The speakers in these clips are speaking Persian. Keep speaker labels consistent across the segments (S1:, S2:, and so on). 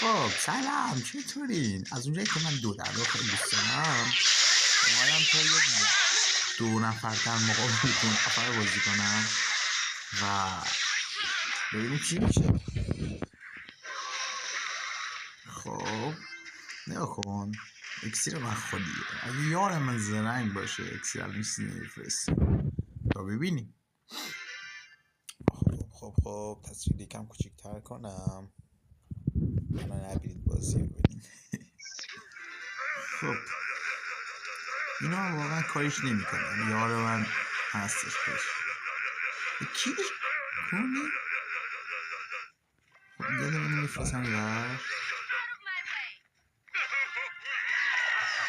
S1: خب سلام، چطورین؟ از اونجایی که من دو رو خیلی دوست دارم اومدم تا یه دو نفر مقابل دو نفر بازی کنم و ببینیم چی میشه. خب نگاه کن، اکسیر من خودیه. اگه یار من زرنگ باشه اکسیر نیست نمیفرستی تا ببینیم. خب تصویر یکم کوچیک‌تر کنم منو نبینید بازی ببینیم. خب اینا واقعا کاریش نمیکنن، یار من هستش پیش کی کنی. خب یه دونه میفرستم و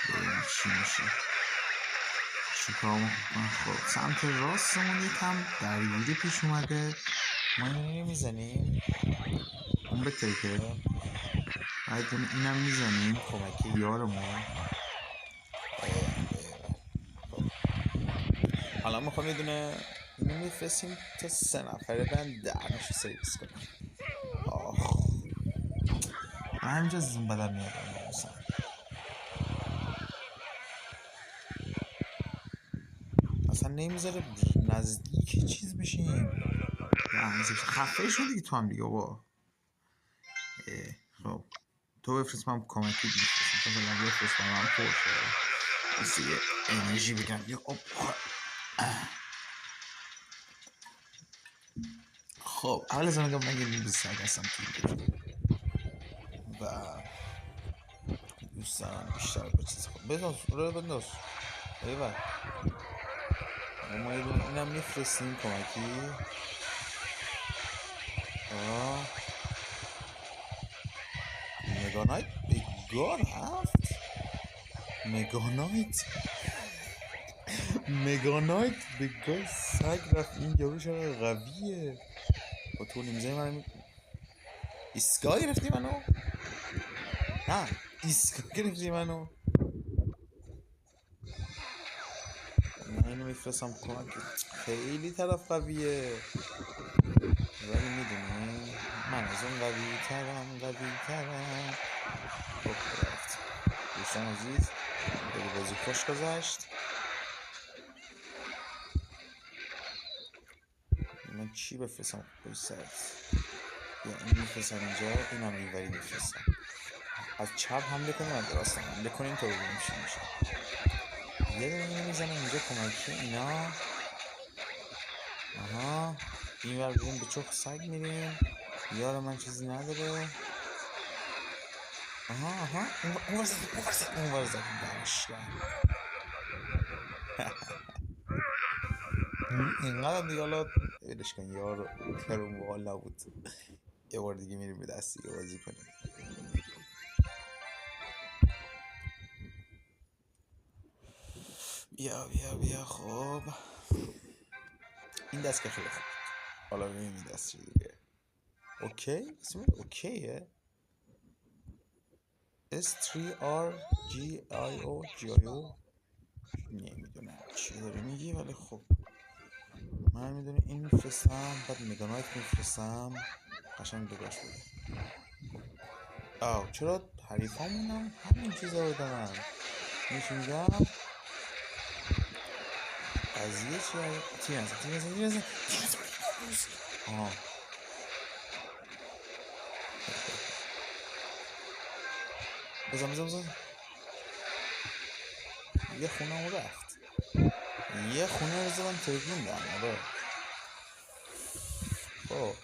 S1: ببینیم چی میشه، چیکار میکنم. خب سمت راستمون یکم درگیری پیش اومده، ما اینو میزنیم اون بترکه باید اینم میزنیم کمکی یارمون. حالا میخوام یه دونه اینو میفرستیم تا 3 نفره برن درنشو سرویس کنیم. آخ من همینجا زن بدم میاد ناموسن. اصلا نمیذاره نزدیک چیز بشیم، خفه شو دیگه تو هم دیگه با. خب تو بفرست من کمکی میفرستم تو فعلا بفرست من پر شد بس یه انرژی بگم یه خب اول از همه من یه نیم سگ هستم توی و دوست دارم بیشتر با چیز خب بنداز رو بنداز ایوه ما یه دونه اینم میفرستیم کمکی. مگانایت بگار هفت مگانایت بگار سگ رفت. این یارو چقدر قویه با تو نمیزنی من ایسکا گرفتی منو؟ نه ایسکا گرفتی منو. من اینو میفرستم کمک، خیلی طرف قویه ولی میدونی من از اون قوی ترم. خب رفت دوستان عزیز خیلی بازی خوش گذشت. من چی بفرستم بایی سرس یا این میفرستم اینجا اینم اینوری میفرستم. از چپ حمله کنیم از راست حمله کنیم تا ببینیم چی میشه. یه دونه اینو میزنم اینجا کمکی اینا. آها این ور بریم به چخ سگ میریم یار من چیزی نداره. آها اون ور زد دمشکن اینقدر دیگه حالا ولش کن یار کرون بحال نبود. یه بار دیگه میریم به دست دیگه بازی کنیم. بیا خب این دست که خیلی خوب حالا ببینیم این دست چه دیگه. اوکی اسمه اوکیه S3RGIO نمیدونم چی داره میگی ولی خب من میدونم این میفرستم بعد مگانایت میفرستم قشنگ بگاش بده. چرا حریفامونم همین چیزا رو دارن میشه میگم قضیه چیه. تیر نزن بزن یه خونه اون رفت یه خونه رو زدم ترکون دارم. آره خب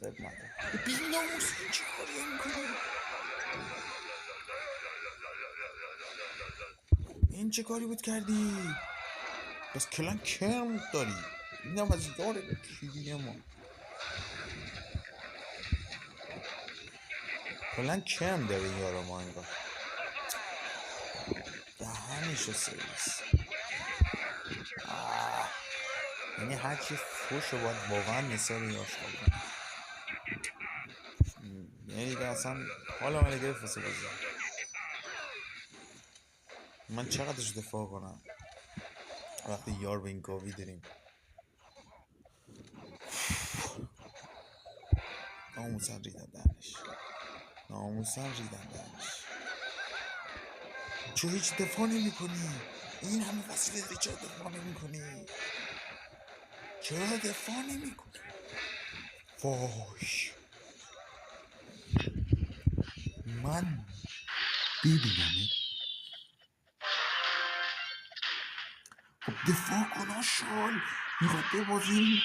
S1: لب نده بین ناموس این چه کاری هم میکنی. این چه کاری بود کردی بس کلان کرم داری اینم از یار کیوی ما کلان کرم داره این یارو ما انگار دهنشو سرویس. یعنی هرچی فوش رو باید واقعا نثار یاش کنم. یعنی دیگه اصلا حالا من گرفت واسه بازی من چقدرش دفاع کنم وقتی یار به این گاوی داریم. آموزن ریدن دهنش ناموسن ریدن بهش. چرا هیچ دفاع نمی کنی؟ این همه وسیله داری، چرا دفاع نمی کنی؟ چرا دفاع نمی کنی؟ واش من ببینم. خب دفاع کن شال، میخواد ببازیم.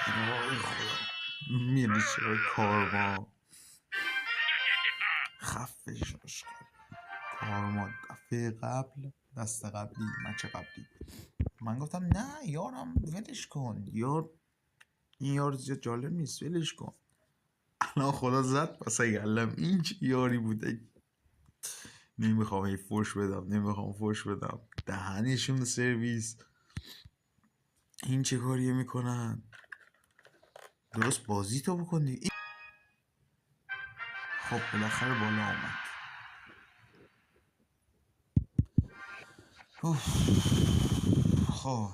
S1: وای خدا میره چرا کارما خفه شاش کن. کارما دفعه قبل، دست قبلی، مچ قبلی من گفتم نه یارم ولش کن، این یار زیاد جالب نیست، ولش کن. الان خدا زد پس گلم این چه یاری بوده. نمیخوام هی فوش بدم، دهنشون سرویس. این چه کاریه میکنن؟ درست بازی تو بکن دیگه. خب بالاخره بالا آمد. خب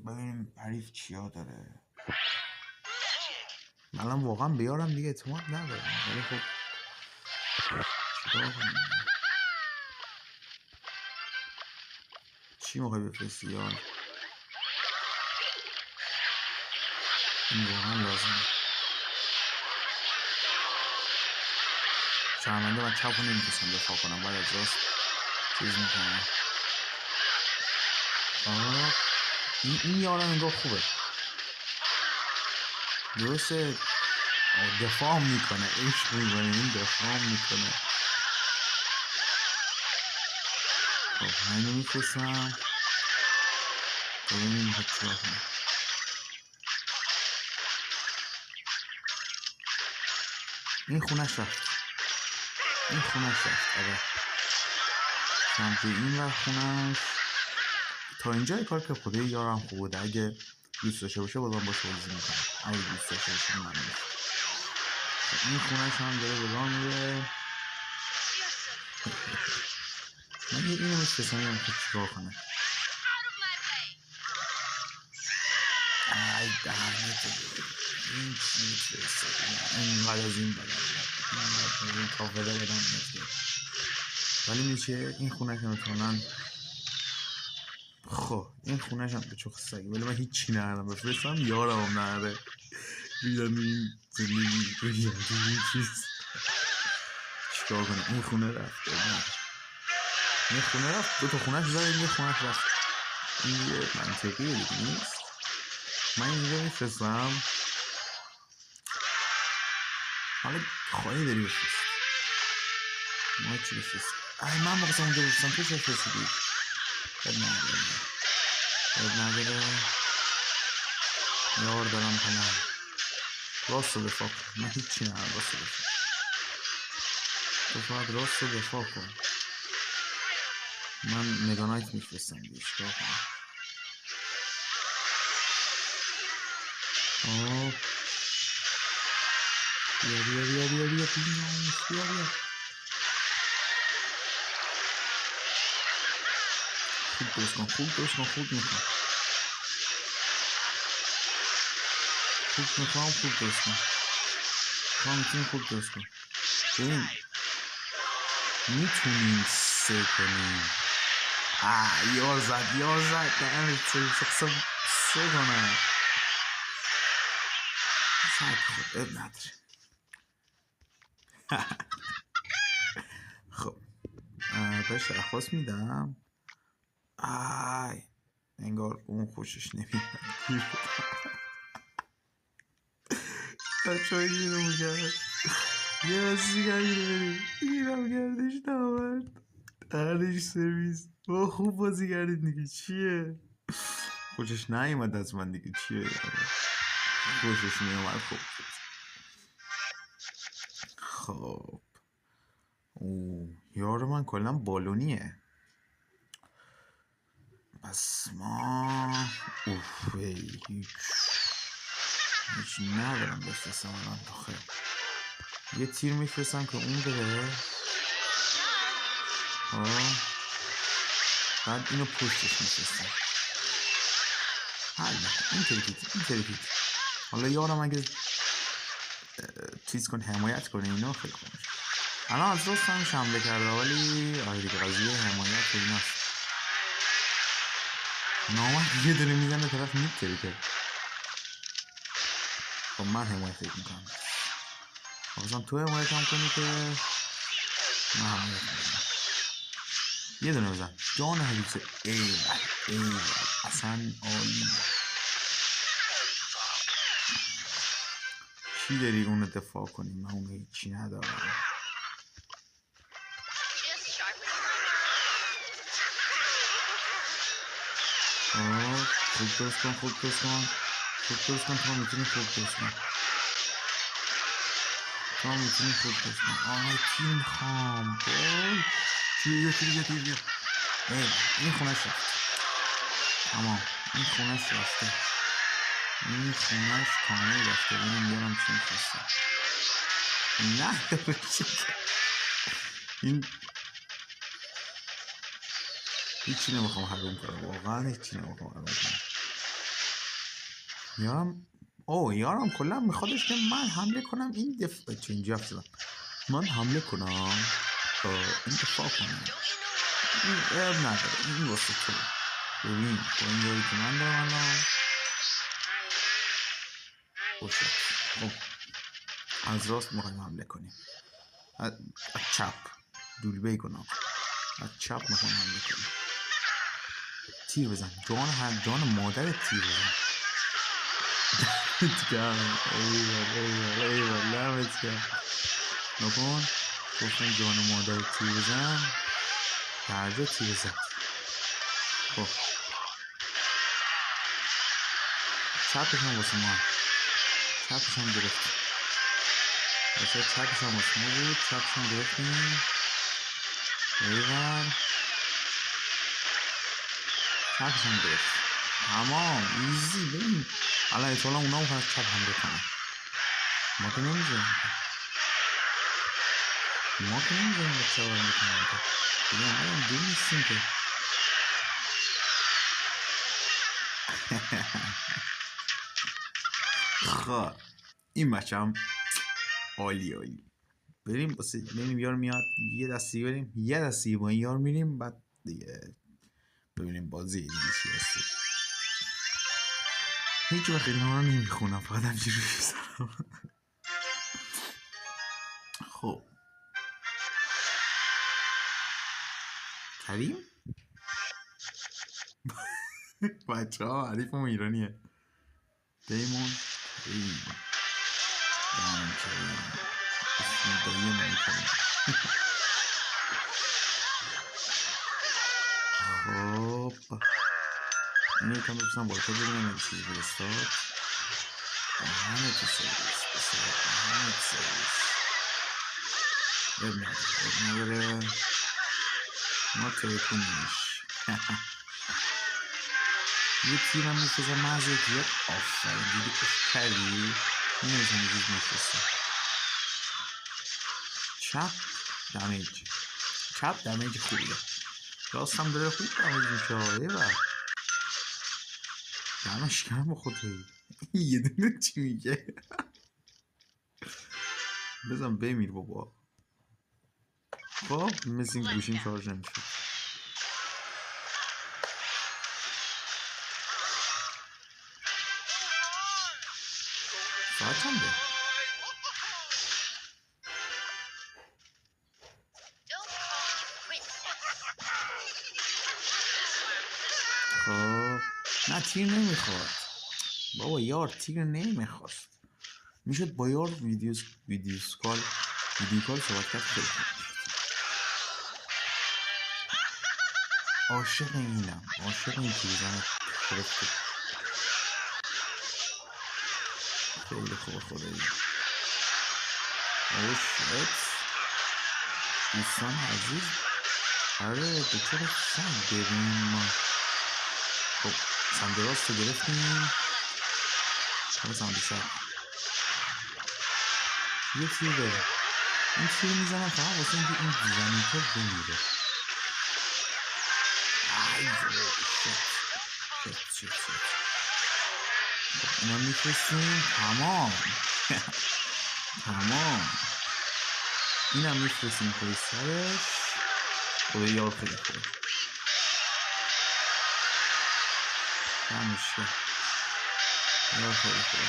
S1: ببینیم حریف چیا داره. من واقعا بیارم دیگه اعتماد ندارم، ولی خب چیکار کنم؟ چی موقع بفرستی یار؟ این واقعا لازمه. شرمنده من چپ رو نمیتونستم دفاع کنم، باید از راست چیز میکنم. این یارم انگار خوبه، درسته دفاع میکنه، عشق میکنه، این دفاع میکنه. خب اینو میفرستم تا ببینیم میخواد چیکار کنه. این خونش رفت. آره سمت این و خونش تا اینجا کار که خودی یارم خوب بوده. اگه دوست داشته باشه بازم باشه بازی میکنم، اگه دوست داشته باشه من نیست. این خونش هم داره به راه میره. من یه اینو میفرستم ببینم که چیکار کنه. ای دهنت این چی میفرسته؟ اینقدر از این بدم اینقدر این کافره بدم میفته. ولی میشه این خونش هم اتمنان. خب این خونش هم به چوخ سگه، ولی من هیچی نردم بفرستم یارم هم نرده. بیدن این زندگی ریدن این چیز چیکار کنه. این خونه رفت، این خونه رفت، دو تا خونش زده، یه خونش رفت. این یه منطقیه دیگه نیست. من اینجا میفرستم. حالا خواهی داری بفرست، ما چی بفرست؟ من بخواستم اونجا بفرستم تو چه فرستیدی؟ بد نداره یار دارم پناه. راست رو دفاع کن، من هیچی ندارم. راست رو دفاع تو فقط راست رو دفاع کن. من مگانایت میفرستم دیگه چیکار کنم. بیا خوب درست کن خوب میخوام خوب درست کن تو هم میتونی خوب درست کن. ببین میتونیم سه کنیم. یار زد دهنت سه کنم. ساعت خود اب نداره. خب بهش درخواست میدم. انگار اون خوشش نمیاد. بچه های گیرو میگرد یه رسی گردی گیرم گردش نامرد دهنش سرویس. با خوب بازی گردید دیگه چیه؟ خوشش نیومد از من دیگه چیه؟ خوشش نیومد. خب یار من کلا بالونیه، پس ما هیچ ندارم بفرستم الان. آخه یه تیر میفرستم که اون بره. بعد اینو پشتش میفرستم. حالا این ترکید. حالا یارم اگه چیز کن، حمایت کنه اینو خیلی خوب میشه. الان از راست هم حمله کرده ولی آره دیگه قضیه حمایت خیلی نست نامد یه داره میزنه طرف میتره که خب من حمایت میکنم. خواستم تو حمایت هم کنی که من حمایت میکنم. یه دونه بزن جان حدیثه. ایول اصلا عالی. چی داری اونو دفاع کنی؟ من اونو هیچی ندارم. خوب درست کن خوب درست کن خوب درست کن. تو میتونی خوب درست کن. تو میتونی خوب درست کن. آهای تیم خام بای تیر. این خونش رفت. تمام این خونش رفته. این خونش کامل رفته. اینو میارم چی میخواستم. نه این هیچی نمیخوام حروم کنم. واقعا هیچی نمیخوام حروم کنم. یارم کلا میخوادش که من حمله کنم این دفاع چه اینجا افتادم. من حمله کنم این دفاع کنم. این عیب نداره. این واسه تو. ببین با این یاری که من دارم الان باشه. خب از راست میخوایم حمله کنیم. از چپ دولبه کنم. از چپ میخوایم حمله کنیم. تیر بزن جان مادر تیر بزن. ایوال لامت کرد. نکن گفتم جان مادر تیر بزن درجا تیر زد. خب چپش هم واسه ما. چپش هم گرفت. چپش هم واسه ما بود. چپش هم گرفتیم. ایوال چپش هم گرفت. تمام ایزی. ببین الان اطلاع اونا هم چپ هم بکنم. ما که نمیزنیم بچه ها هم بکنم. بگم الان دو نیستیم که خب این بچه هم عالی. بریم یار میاد. یه دستی بریم یه دستی با این یار میریم. بعد دیگه ببینیم بازی دیگه چی هستی. هیچ وقت اینا رو نمیخونم فقط همچی روی بزنم. خب کریم بچه ها حریف هم ایرانیه. دیمون کریم اسم دایی من کریم. خب اینو کم بپسنم بالکل ببینم این چیزی برستاد. همه تو سرویس اب نداره ما ترکونیش. یه تیرم میفرزه مزه دیگه. آفرین دیدی کش کردی. نمیزنی دید میفرسته. چپ دمیج خوبیه. راست هم داره خوب دمیج میشه. ایوه دمش کم خودی. یه دونه چی میگه. بزن بمیر بابا. خب مثل این گوشیم شارژ نمیشه. ساعت چنده؟ خب نه تیر نمیخواد بابا. یار تیر نمیخواست. میشد با یار ویدیو کال صحبت کرد. خیلی عاشق اینم. عاشق این تیر بزنه خرفته. خیلی خوبه خدایی. اوه شت دوستان عزیز. آره دکتر سنگ ببینیم ما. خب سمت راست رو گرفتیم. همه سمت چپ یه تیر داره. این تیر میزنم فقط واسه اینکه این زمین تو بمیره. شت اینا میفرستیم. تمام تمام. اینم میفرستیم پای سرش. خدا یار خیلی خوبه. همشه یار خیلی خوبه.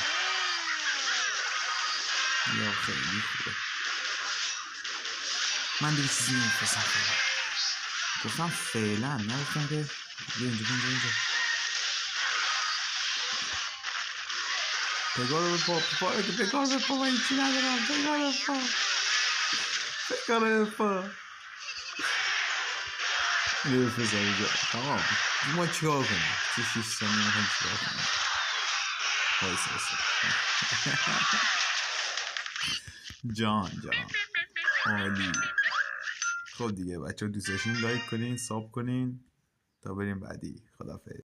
S1: یار خیلی خوبه. من دیگه چیزی نمیفرستم فعلا. گفتم فعلا، نگفتم که اینجا پگاه رو پگاه من هیچی ندارم. پگاه رو بفرستم اینجا. تمام. ما چیکار کنیم؟ چه 6 ثانیه میخوایم چیکار کنیم؟ وایسا جان عالی. خب دیگه بچه ها دوست داشتین لایک کنین، ساب کنین تا بریم بعدی. خدافظ.